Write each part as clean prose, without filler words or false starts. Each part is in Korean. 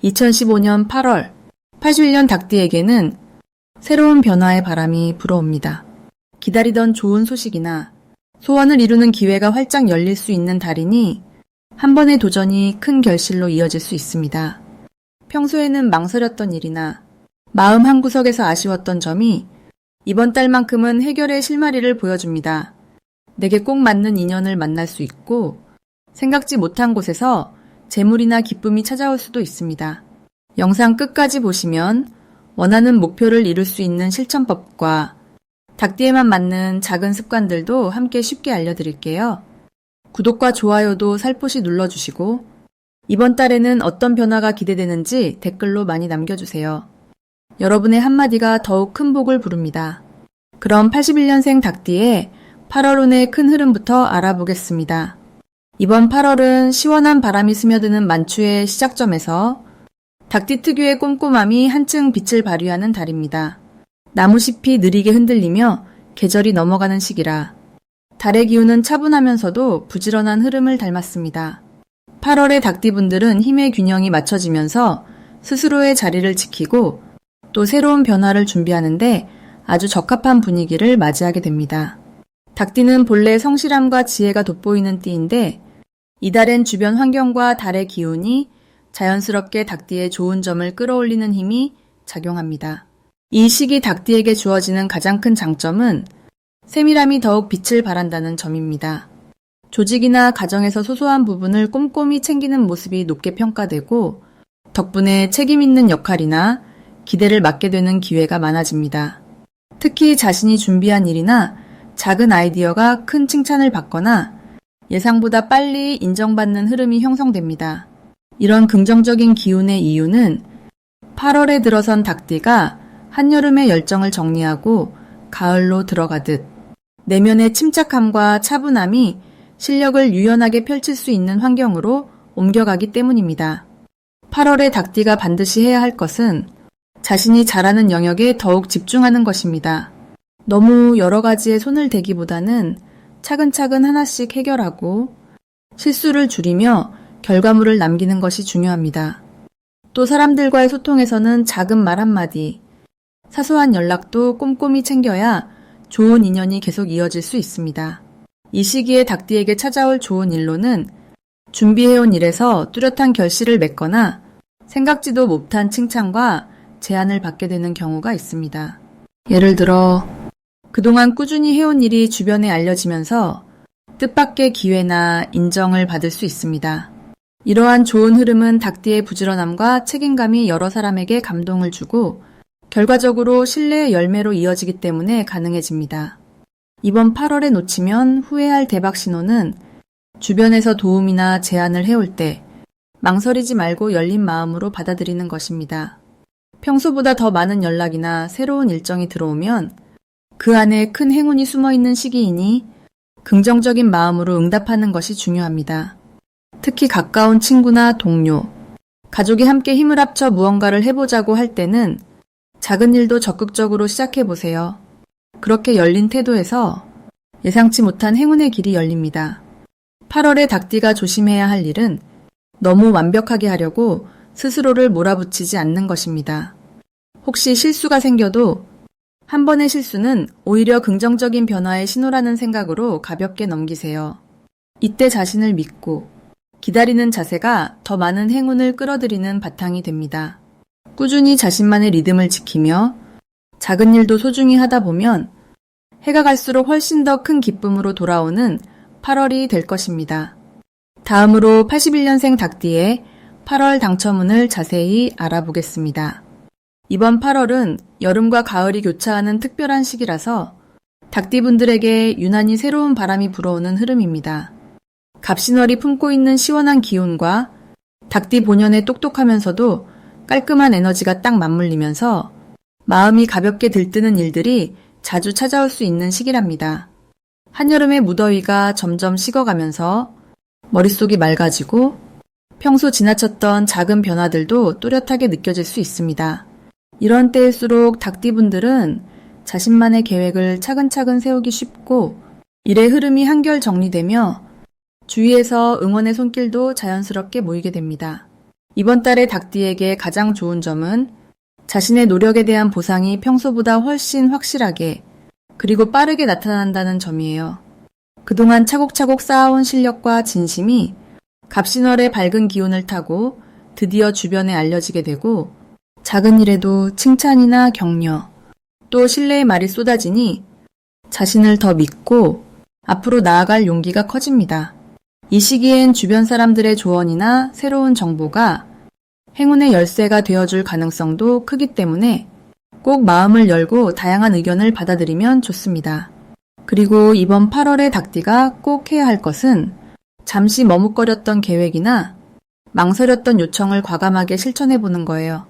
2015년 8월, 81년 닭띠에게는 새로운 변화의 바람이 불어옵니다. 기다리던 좋은 소식이나 소원을 이루는 기회가 활짝 열릴 수 있는 달이니 한 번의 도전이 큰 결실로 이어질 수 있습니다. 평소에는 망설였던 일이나 마음 한구석에서 아쉬웠던 점이 이번 달만큼은 해결의 실마리를 보여줍니다. 내게 꼭 맞는 인연을 만날 수 있고 생각지 못한 곳에서 재물이나 기쁨이 찾아올 수도 있습니다. 영상 끝까지 보시면 원하는 목표를 이룰 수 있는 실천법과 닭띠에만 맞는 작은 습관들도 함께 쉽게 알려드릴게요. 구독과 좋아요도 살포시 눌러주시고 이번 달에는 어떤 변화가 기대되는지 댓글로 많이 남겨주세요. 여러분의 한마디가 더욱 큰 복을 부릅니다. 그럼 81년생 닭띠의 8월 운의 큰 흐름부터 알아보겠습니다. 이번 8월은 시원한 바람이 스며드는 만추의 시작점에서 닭띠 특유의 꼼꼼함이 한층 빛을 발휘하는 달입니다. 나무잎이 느리게 흔들리며 계절이 넘어가는 시기라 달의 기운은 차분하면서도 부지런한 흐름을 닮았습니다. 8월의 닭띠분들은 힘의 균형이 맞춰지면서 스스로의 자리를 지키고 또 새로운 변화를 준비하는데 아주 적합한 분위기를 맞이하게 됩니다. 닭띠는 본래 성실함과 지혜가 돋보이는 띠인데 이달엔 주변 환경과 달의 기운이 자연스럽게 닭띠의 좋은 점을 끌어올리는 힘이 작용합니다. 이 시기 닭띠에게 주어지는 가장 큰 장점은 세밀함이 더욱 빛을 발한다는 점입니다. 조직이나 가정에서 소소한 부분을 꼼꼼히 챙기는 모습이 높게 평가되고 덕분에 책임 있는 역할이나 기대를 맡게 되는 기회가 많아집니다. 특히 자신이 준비한 일이나 작은 아이디어가 큰 칭찬을 받거나 예상보다 빨리 인정받는 흐름이 형성됩니다. 이런 긍정적인 기운의 이유는 8월에 들어선 닭띠가 한여름의 열정을 정리하고 가을로 들어가듯 내면의 침착함과 차분함이 실력을 유연하게 펼칠 수 있는 환경으로 옮겨가기 때문입니다. 8월에 닭띠가 반드시 해야 할 것은 자신이 잘하는 영역에 더욱 집중하는 것입니다. 너무 여러 가지에 손을 대기보다는 차근차근 하나씩 해결하고 실수를 줄이며 결과물을 남기는 것이 중요합니다. 또 사람들과의 소통에서는 작은 말 한마디, 사소한 연락도 꼼꼼히 챙겨야 좋은 인연이 계속 이어질 수 있습니다. 이 시기에 닭띠에게 찾아올 좋은 일로는 준비해온 일에서 뚜렷한 결실을 맺거나 생각지도 못한 칭찬과 제안을 받게 되는 경우가 있습니다. 예를 들어 그동안 꾸준히 해온 일이 주변에 알려지면서 뜻밖의 기회나 인정을 받을 수 있습니다. 이러한 좋은 흐름은 닭띠의 부지런함과 책임감이 여러 사람에게 감동을 주고 결과적으로 신뢰의 열매로 이어지기 때문에 가능해집니다. 이번 8월에 놓치면 후회할 대박 신호는 주변에서 도움이나 제안을 해올 때 망설이지 말고 열린 마음으로 받아들이는 것입니다. 평소보다 더 많은 연락이나 새로운 일정이 들어오면 그 안에 큰 행운이 숨어있는 시기이니 긍정적인 마음으로 응답하는 것이 중요합니다. 특히 가까운 친구나 동료, 가족이 함께 힘을 합쳐 무언가를 해보자고 할 때는 작은 일도 적극적으로 시작해보세요. 그렇게 열린 태도에서 예상치 못한 행운의 길이 열립니다. 8월에 닭띠가 조심해야 할 일은 너무 완벽하게 하려고 스스로를 몰아붙이지 않는 것입니다. 혹시 실수가 생겨도 한 번의 실수는 오히려 긍정적인 변화의 신호라는 생각으로 가볍게 넘기세요. 이때 자신을 믿고 기다리는 자세가 더 많은 행운을 끌어들이는 바탕이 됩니다. 꾸준히 자신만의 리듬을 지키며 작은 일도 소중히 하다 보면 해가 갈수록 훨씬 더 큰 기쁨으로 돌아오는 8월이 될 것입니다. 다음으로 81년생 닭띠의 8월 당첨운을 자세히 알아보겠습니다. 이번 8월은 여름과 가을이 교차하는 특별한 시기라서 닭띠분들에게 유난히 새로운 바람이 불어오는 흐름입니다. 갑신월이 품고 있는 시원한 기운과 닭띠 본연의 똑똑하면서도 깔끔한 에너지가 딱 맞물리면서 마음이 가볍게 들뜨는 일들이 자주 찾아올 수 있는 시기랍니다. 한여름의 무더위가 점점 식어가면서 머릿속이 맑아지고 평소 지나쳤던 작은 변화들도 또렷하게 느껴질 수 있습니다. 이런 때일수록 닭띠분들은 자신만의 계획을 차근차근 세우기 쉽고 일의 흐름이 한결 정리되며 주위에서 응원의 손길도 자연스럽게 모이게 됩니다. 이번 달에 닭띠에게 가장 좋은 점은 자신의 노력에 대한 보상이 평소보다 훨씬 확실하게 그리고 빠르게 나타난다는 점이에요. 그동안 차곡차곡 쌓아온 실력과 진심이 갑신월의 밝은 기운을 타고 드디어 주변에 알려지게 되고 작은 일에도 칭찬이나 격려, 또 신뢰의 말이 쏟아지니 자신을 더 믿고 앞으로 나아갈 용기가 커집니다. 이 시기엔 주변 사람들의 조언이나 새로운 정보가 행운의 열쇠가 되어줄 가능성도 크기 때문에 꼭 마음을 열고 다양한 의견을 받아들이면 좋습니다. 그리고 이번 8월에 닭띠가 꼭 해야 할 것은 잠시 머뭇거렸던 계획이나 망설였던 요청을 과감하게 실천해보는 거예요.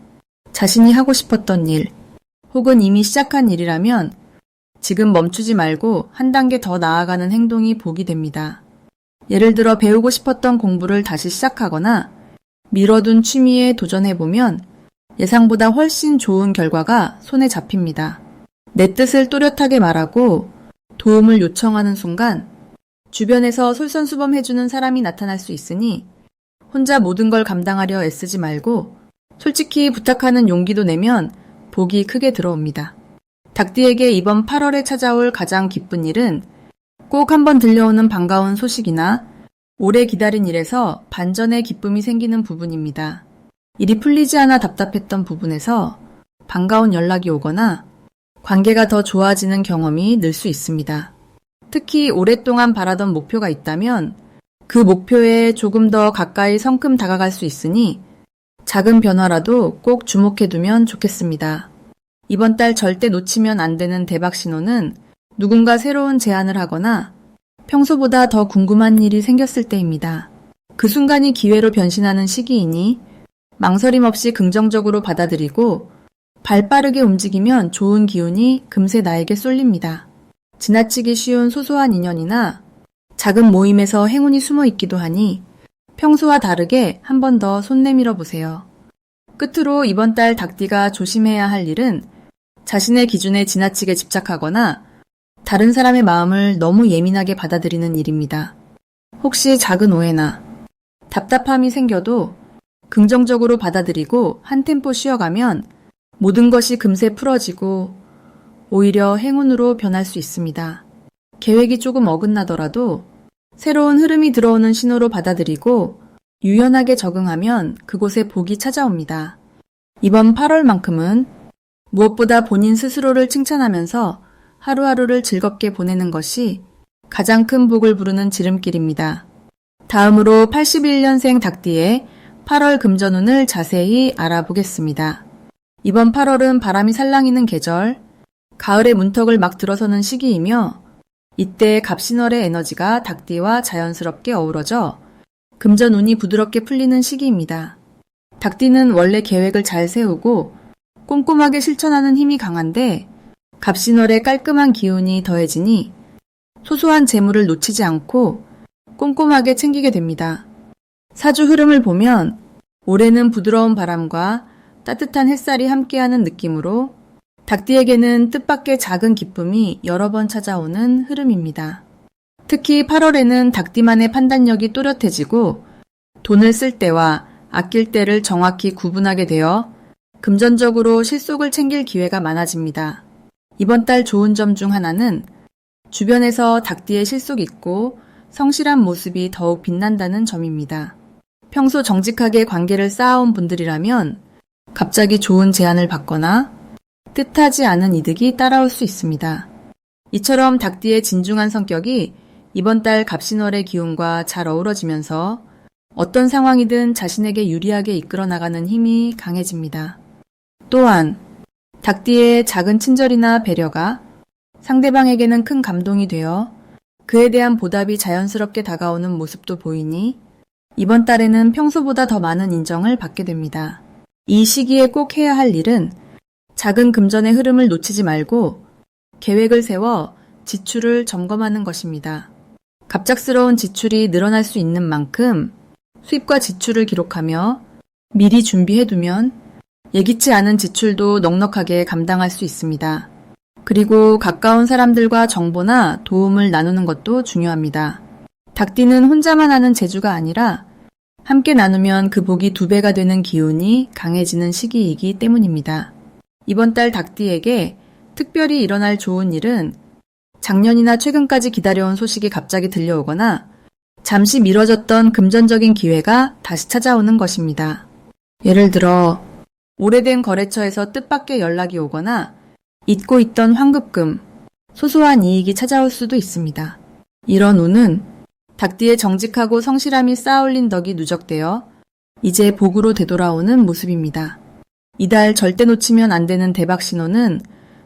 자신이 하고 싶었던 일, 혹은 이미 시작한 일이라면 지금 멈추지 말고 한 단계 더 나아가는 행동이 복이 됩니다. 예를 들어 배우고 싶었던 공부를 다시 시작하거나 미뤄둔 취미에 도전해보면 예상보다 훨씬 좋은 결과가 손에 잡힙니다. 내 뜻을 또렷하게 말하고 도움을 요청하는 순간 주변에서 솔선수범해주는 사람이 나타날 수 있으니 혼자 모든 걸 감당하려 애쓰지 말고 솔직히 부탁하는 용기도 내면 복이 크게 들어옵니다. 닭띠에게 이번 8월에 찾아올 가장 기쁜 일은 꼭 한번 들려오는 반가운 소식이나 오래 기다린 일에서 반전의 기쁨이 생기는 부분입니다. 일이 풀리지 않아 답답했던 부분에서 반가운 연락이 오거나 관계가 더 좋아지는 경험이 늘 수 있습니다. 특히 오랫동안 바라던 목표가 있다면 그 목표에 조금 더 가까이 성큼 다가갈 수 있으니 작은 변화라도 꼭 주목해두면 좋겠습니다. 이번 달 절대 놓치면 안 되는 대박 신호는 누군가 새로운 제안을 하거나 평소보다 더 궁금한 일이 생겼을 때입니다. 그 순간이 기회로 변신하는 시기이니 망설임 없이 긍정적으로 받아들이고 발빠르게 움직이면 좋은 기운이 금세 나에게 쏠립니다. 지나치기 쉬운 소소한 인연이나 작은 모임에서 행운이 숨어 있기도 하니 평소와 다르게 한 번 더 손 내밀어 보세요. 끝으로 이번 달 닭띠가 조심해야 할 일은 자신의 기준에 지나치게 집착하거나 다른 사람의 마음을 너무 예민하게 받아들이는 일입니다. 혹시 작은 오해나 답답함이 생겨도 긍정적으로 받아들이고 한 템포 쉬어가면 모든 것이 금세 풀어지고 오히려 행운으로 변할 수 있습니다. 계획이 조금 어긋나더라도 새로운 흐름이 들어오는 신호로 받아들이고 유연하게 적응하면 그곳에 복이 찾아옵니다. 이번 8월만큼은 무엇보다 본인 스스로를 칭찬하면서 하루하루를 즐겁게 보내는 것이 가장 큰 복을 부르는 지름길입니다. 다음으로 81년생 닭띠의 8월 금전운을 자세히 알아보겠습니다. 이번 8월은 바람이 살랑이는 계절, 가을의 문턱을 막 들어서는 시기이며 이때 갑신월의 에너지가 닭띠와 자연스럽게 어우러져 금전운이 부드럽게 풀리는 시기입니다. 닭띠는 원래 계획을 잘 세우고 꼼꼼하게 실천하는 힘이 강한데 갑신월의 깔끔한 기운이 더해지니 소소한 재물을 놓치지 않고 꼼꼼하게 챙기게 됩니다. 사주 흐름을 보면 올해는 부드러운 바람과 따뜻한 햇살이 함께하는 느낌으로 닭띠에게는 뜻밖의 작은 기쁨이 여러 번 찾아오는 흐름입니다. 특히 8월에는 닭띠만의 판단력이 또렷해지고 돈을 쓸 때와 아낄 때를 정확히 구분하게 되어 금전적으로 실속을 챙길 기회가 많아집니다. 이번 달 좋은 점 중 하나는 주변에서 닭띠의 실속 있고 성실한 모습이 더욱 빛난다는 점입니다. 평소 정직하게 관계를 쌓아온 분들이라면 갑자기 좋은 제안을 받거나 뜻하지 않은 이득이 따라올 수 있습니다. 이처럼 닭띠의 진중한 성격이 이번 달 갑신월의 기운과 잘 어우러지면서 어떤 상황이든 자신에게 유리하게 이끌어 나가는 힘이 강해집니다. 또한 닭띠의 작은 친절이나 배려가 상대방에게는 큰 감동이 되어 그에 대한 보답이 자연스럽게 다가오는 모습도 보이니 이번 달에는 평소보다 더 많은 인정을 받게 됩니다. 이 시기에 꼭 해야 할 일은 작은 금전의 흐름을 놓치지 말고 계획을 세워 지출을 점검하는 것입니다. 갑작스러운 지출이 늘어날 수 있는 만큼 수입과 지출을 기록하며 미리 준비해두면 예기치 않은 지출도 넉넉하게 감당할 수 있습니다. 그리고 가까운 사람들과 정보나 도움을 나누는 것도 중요합니다. 닭띠는 혼자만 하는 재주가 아니라 함께 나누면 그 복이 2배가 되는 기운이 강해지는 시기이기 때문입니다. 이번 달 닭띠에게 특별히 일어날 좋은 일은 작년이나 최근까지 기다려온 소식이 갑자기 들려오거나 잠시 미뤄졌던 금전적인 기회가 다시 찾아오는 것입니다. 예를 들어 오래된 거래처에서 뜻밖의 연락이 오거나 잊고 있던 환급금, 소소한 이익이 찾아올 수도 있습니다. 이런 운은 닭띠의 정직하고 성실함이 쌓아올린 덕이 누적되어 이제 복으로 되돌아오는 모습입니다. 이달 절대 놓치면 안 되는 대박 신호는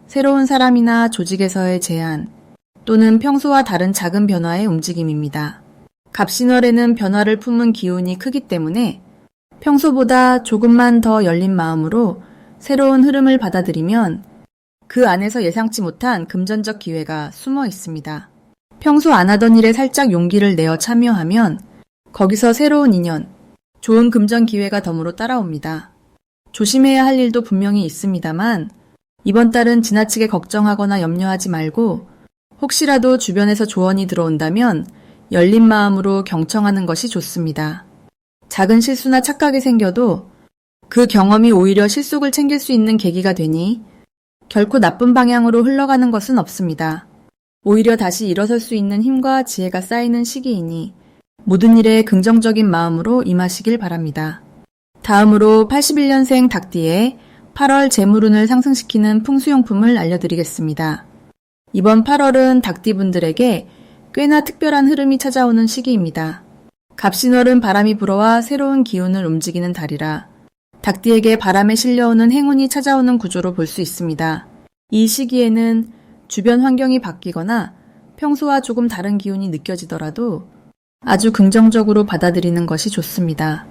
새로운 사람이나 조직에서의 제안 또는 평소와 다른 작은 변화의 움직임입니다. 갑신월에는 변화를 품은 기운이 크기 때문에 평소보다 조금만 더 열린 마음으로 새로운 흐름을 받아들이면 그 안에서 예상치 못한 금전적 기회가 숨어 있습니다. 평소 안 하던 일에 살짝 용기를 내어 참여하면 거기서 새로운 인연, 좋은 금전 기회가 덤으로 따라옵니다. 조심해야 할 일도 분명히 있습니다만 이번 달은 지나치게 걱정하거나 염려하지 말고 혹시라도 주변에서 조언이 들어온다면 열린 마음으로 경청하는 것이 좋습니다. 작은 실수나 착각이 생겨도 그 경험이 오히려 실속을 챙길 수 있는 계기가 되니 결코 나쁜 방향으로 흘러가는 것은 없습니다. 오히려 다시 일어설 수 있는 힘과 지혜가 쌓이는 시기이니 모든 일에 긍정적인 마음으로 임하시길 바랍니다. 다음으로 81년생 닭띠의 8월 재물운을 상승시키는 풍수용품을 알려드리겠습니다. 이번 8월은 닭띠분들에게 꽤나 특별한 흐름이 찾아오는 시기입니다. 갑신월은 바람이 불어와 새로운 기운을 움직이는 달이라 닭띠에게 바람에 실려오는 행운이 찾아오는 구조로 볼 수 있습니다. 이 시기에는 주변 환경이 바뀌거나 평소와 조금 다른 기운이 느껴지더라도 아주 긍정적으로 받아들이는 것이 좋습니다.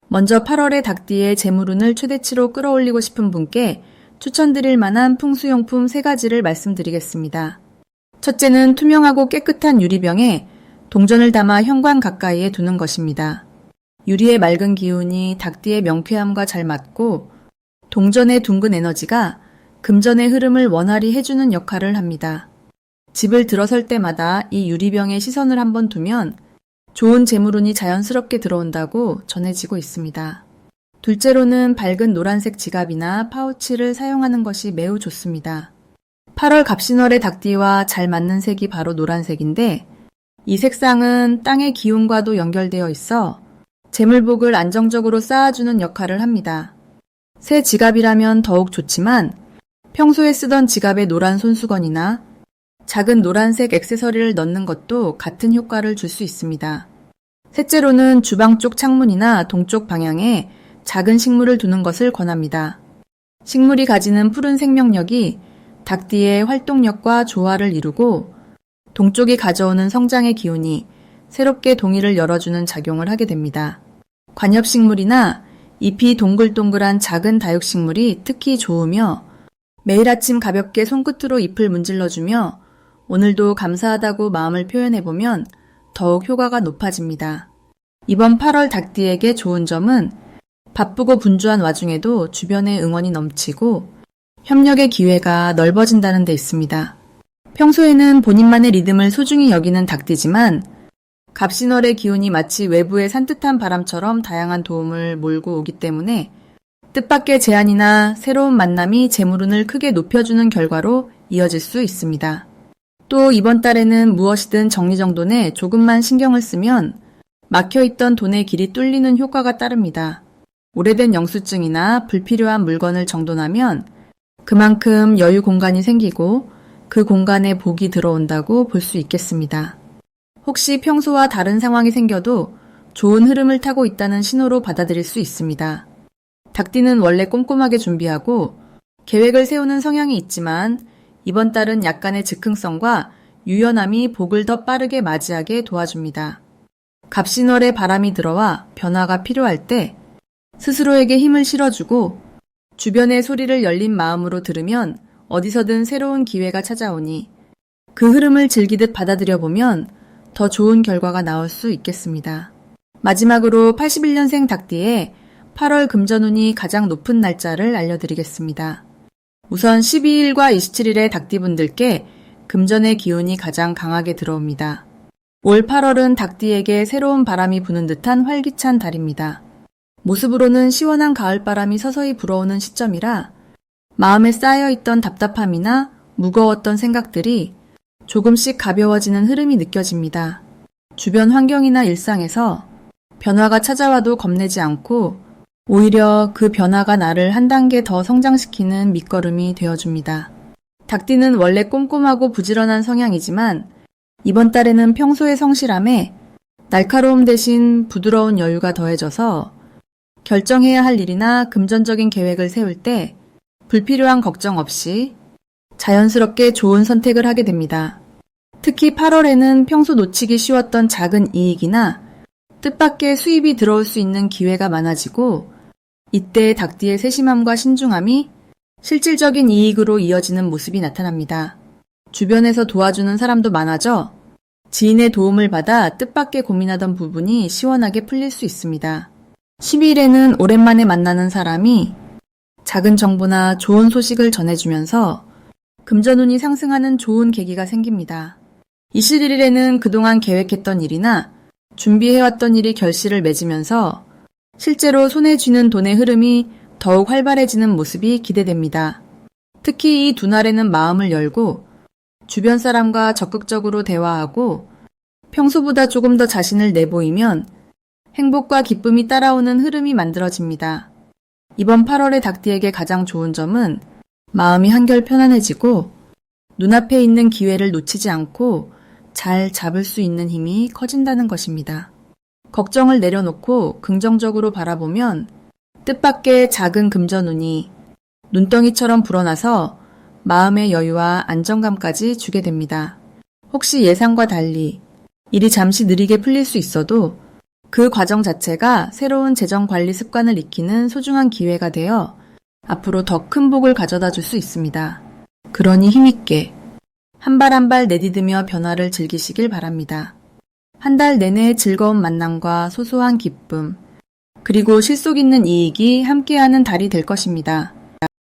먼저 8월의 닭띠의 재물운을 최대치로 끌어올리고 싶은 분께 추천드릴 만한 풍수용품 3가지를 말씀드리겠습니다. 첫째는 투명하고 깨끗한 유리병에 동전을 담아 현관 가까이에 두는 것입니다. 유리의 맑은 기운이 닭띠의 명쾌함과 잘 맞고 동전의 둥근 에너지가 금전의 흐름을 원활히 해주는 역할을 합니다. 집을 들어설 때마다 이 유리병에 시선을 한번 두면 좋은 재물운이 자연스럽게 들어온다고 전해지고 있습니다. 둘째로는 밝은 노란색 지갑이나 파우치를 사용하는 것이 매우 좋습니다. 8월 갑신월의 닭띠와 잘 맞는 색이 바로 노란색인데 이 색상은 땅의 기운과도 연결되어 있어 재물복을 안정적으로 쌓아주는 역할을 합니다. 새 지갑이라면 더욱 좋지만 평소에 쓰던 지갑에 노란 손수건이나 작은 노란색 액세서리를 넣는 것도 같은 효과를 줄 수 있습니다. 셋째로는 주방 쪽 창문이나 동쪽 방향에 작은 식물을 두는 것을 권합니다. 식물이 가지는 푸른 생명력이 닭띠의 활동력과 조화를 이루고 동쪽이 가져오는 성장의 기운이 새롭게 동의를 열어주는 작용을 하게 됩니다. 관엽식물이나 잎이 동글동글한 작은 다육식물이 특히 좋으며 매일 아침 가볍게 손끝으로 잎을 문질러주며 오늘도 감사하다고 마음을 표현해보면 더욱 효과가 높아집니다. 이번 8월 닭띠에게 좋은 점은 바쁘고 분주한 와중에도 주변에 응원이 넘치고 협력의 기회가 넓어진다는 데 있습니다. 평소에는 본인만의 리듬을 소중히 여기는 닭띠지만 갑신월의 기운이 마치 외부의 산뜻한 바람처럼 다양한 도움을 몰고 오기 때문에 뜻밖의 제안이나 새로운 만남이 재물운을 크게 높여주는 결과로 이어질 수 있습니다. 또 이번 달에는 무엇이든 정리정돈에 조금만 신경을 쓰면 막혀있던 돈의 길이 뚫리는 효과가 따릅니다. 오래된 영수증이나 불필요한 물건을 정돈하면 그만큼 여유 공간이 생기고 그 공간에 복이 들어온다고 볼 수 있겠습니다. 혹시 평소와 다른 상황이 생겨도 좋은 흐름을 타고 있다는 신호로 받아들일 수 있습니다. 닭띠는 원래 꼼꼼하게 준비하고 계획을 세우는 성향이 있지만 이번 달은 약간의 즉흥성과 유연함이 복을 더 빠르게 맞이하게 도와줍니다. 갑신월에 바람이 들어와 변화가 필요할 때 스스로에게 힘을 실어주고 주변의 소리를 열린 마음으로 들으면 어디서든 새로운 기회가 찾아오니 그 흐름을 즐기듯 받아들여보면 더 좋은 결과가 나올 수 있겠습니다. 마지막으로 81년생 닭띠의 8월 금전운이 가장 높은 날짜를 알려드리겠습니다. 우선 12일과 27일의 닭띠분들께 금전의 기운이 가장 강하게 들어옵니다. 올 8월은 닭띠에게 새로운 바람이 부는 듯한 활기찬 달입니다. 모습으로는 시원한 가을바람이 서서히 불어오는 시점이라 마음에 쌓여있던 답답함이나 무거웠던 생각들이 조금씩 가벼워지는 흐름이 느껴집니다. 주변 환경이나 일상에서 변화가 찾아와도 겁내지 않고 오히려 그 변화가 나를 한 단계 더 성장시키는 밑거름이 되어줍니다. 닭띠는 원래 꼼꼼하고 부지런한 성향이지만 이번 달에는 평소의 성실함에 날카로움 대신 부드러운 여유가 더해져서 결정해야 할 일이나 금전적인 계획을 세울 때 불필요한 걱정 없이 자연스럽게 좋은 선택을 하게 됩니다. 특히 8월에는 평소 놓치기 쉬웠던 작은 이익이나 뜻밖의 수입이 들어올 수 있는 기회가 많아지고 이때 닭띠의 세심함과 신중함이 실질적인 이익으로 이어지는 모습이 나타납니다. 주변에서 도와주는 사람도 많아져 지인의 도움을 받아 뜻밖의 고민하던 부분이 시원하게 풀릴 수 있습니다. 12일에는 오랜만에 만나는 사람이 작은 정보나 좋은 소식을 전해주면서 금전운이 상승하는 좋은 계기가 생깁니다. 21일에는 그동안 계획했던 일이나 준비해왔던 일이 결실을 맺으면서 실제로 손에 쥐는 돈의 흐름이 더욱 활발해지는 모습이 기대됩니다. 특히 이 두 날에는 마음을 열고 주변 사람과 적극적으로 대화하고 평소보다 조금 더 자신을 내보이면 행복과 기쁨이 따라오는 흐름이 만들어집니다. 이번 8월의 닭띠에게 가장 좋은 점은 마음이 한결 편안해지고 눈앞에 있는 기회를 놓치지 않고 잘 잡을 수 있는 힘이 커진다는 것입니다. 걱정을 내려놓고 긍정적으로 바라보면 뜻밖의 작은 금전운이 눈덩이처럼 불어나서 마음의 여유와 안정감까지 주게 됩니다. 혹시 예상과 달리 일이 잠시 느리게 풀릴 수 있어도 그 과정 자체가 새로운 재정 관리 습관을 익히는 소중한 기회가 되어 앞으로 더 큰 복을 가져다 줄 수 있습니다. 그러니 힘있게 한 발 한 발 내디디며 변화를 즐기시길 바랍니다. 한 달 내내 즐거운 만남과 소소한 기쁨, 그리고 실속 있는 이익이 함께하는 달이 될 것입니다.